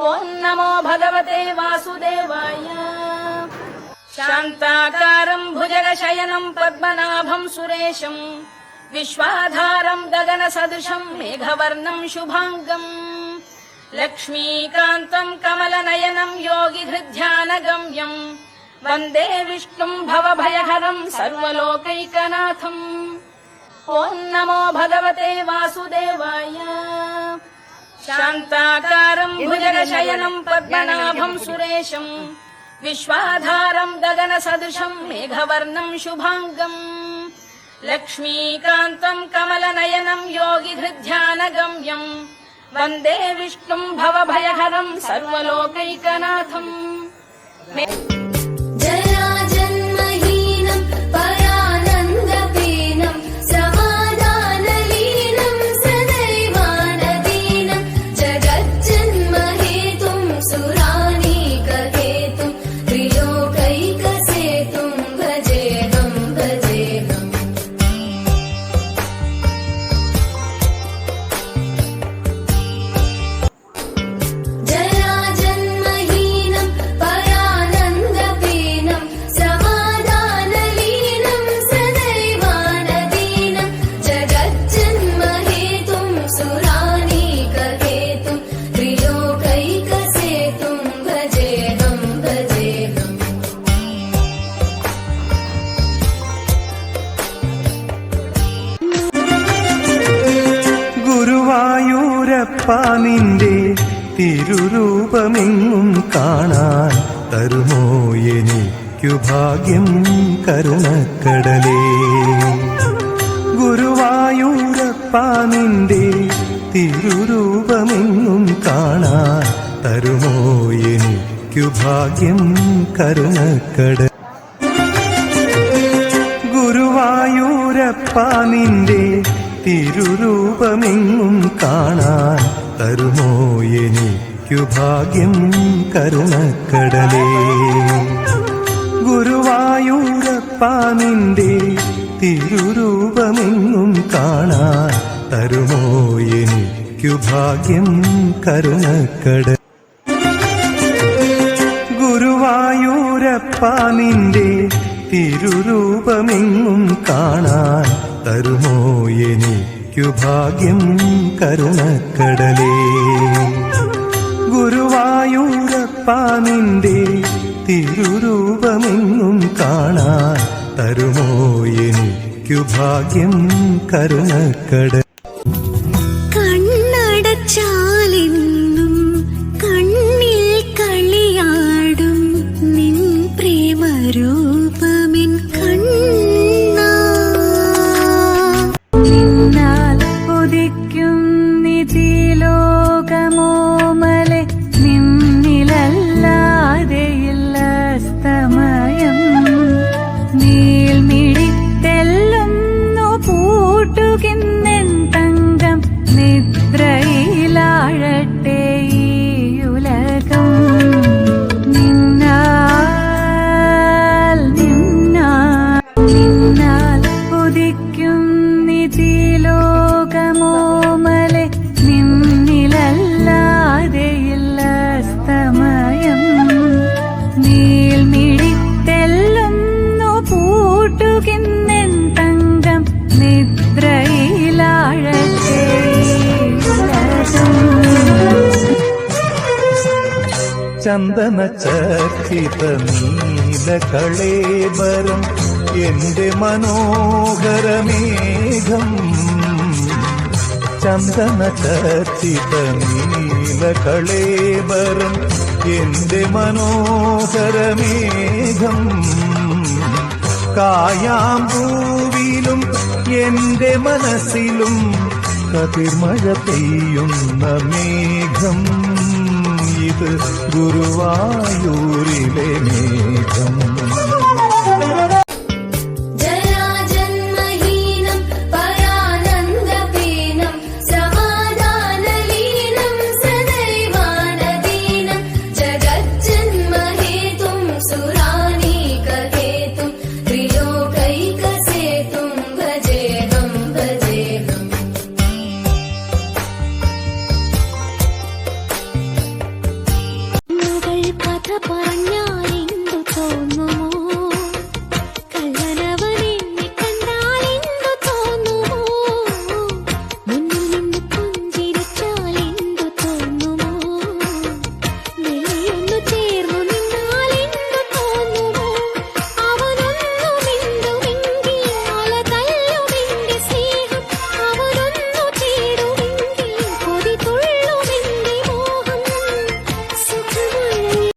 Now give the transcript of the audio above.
ഓം നമോ ഭഗവതേ വാസുദേവായ. ശാന്താകാരം ഭുജഗശയനം പദ്മനാഭം സുരേശം വിശ്വാധാരം ഗഗനസദൃശം മേഘവർണം ശുഭാംഗം ലക്ഷ്മീകാന്തം കമലനയനം യോഗിഹൃദ്ധ്യാനഗമ്യം വന്ദേ വിഷ്ണും ഭവഭയഹരം സർവലോകൈകനാഥം. ഓം നമോ ഭഗവതേ വാസുദേവായ. ശാന്താകാരം ഭുജഗശയനം പദ്മനാഭം സുരേശം വിശ്വാധാരം ഗഗനസദൃശം മേഘവർണം ശുഭാംഗം ലക്ഷ്മീകാന്തം കമലനയനം യോഗിഹൃദ്ധ്യാനഗമ്യം വന്ദേ വിഷ്ണും ഭവഭയഹരം സർവലോകൈകനാഥം. നിന്റെ തിരുരൂപമെങ്ങും കാണാൻ തരുമോ എനിക്കു ഭാഗ്യം കരുണക്കടലേ. ഗുരുവായൂരപ്പ നിന്റെ തിരുരൂപമെങ്ങും കാണാൻ തരുമോ എനിക്കു ഭാഗ്യം കരുണക്കടലേ. ഗുരുവായൂരപ്പ നിന്റെ തിരുരൂപമെങ്ങും കാണാൻ തരുമോ എനിക്കു ഭാഗ്യം കരുണക്കടലേ. ഗുരുവായൂരപ്പ നിന്റെ തിരുരൂപമെങ്ങും കാണാൻ തരുമോ എനിക്കു ഭാഗ്യം കരുണക്കടലേ. ഗുരുവായൂരപ്പ നിന്റെ തിരുരൂപമെങ്ങും കാണാൻ തരുമോ എനിക്കു ഭാഗ്യം കരുണക്കടലേ. ഗുരുവായൂരപ്പ നിന്റെ തിരുരൂപമെങ്ങും കാണാൻ തരുമോ എനിക്കു ഭാഗ്യം കരുണക്കടലേ. കണ്ണടച്ചാലെന്നും കണ്ണിൽ കളിയാടും നിൻ പ്രേമരൂപമെൻ ലോകമോമലെ നിന്നിലല്ലാതെയില്ല സ്തമയം. നീൽമിഴിത്തെല്ലുന്നു പൂട്ടുകിന്നെൻ തങ്കം നിദ്രയിലാഴട്ടെ ഈ ഉലകം. നിന്നാൽ ഉദിക്കും നിധിലോകമോമലെ നിന്നിലല്ലാതെയില്ല സ്തമയം. നീൽമിഴിത്തെല്ലുന്നു പൂട്ടുകിന്നെൻ തങ്കം നിദ്രയിലാഴട്ടെ ഉലകം. ചന്ദന ചർച്ചിത നീലകളേബരം എന്റെ മനോഹരമേഘം. ചന്ദന ചർച്ചിത നീലകളേബരം എന്റെ മനോഹരമേഘം. കായാമ്പൂവിലും എന്റെ മനസ്സിലും കതിർമഴ പെയ്യുന്ന മേഘം. ഇത് ഗുരുവായൂരിലെ മേഘം.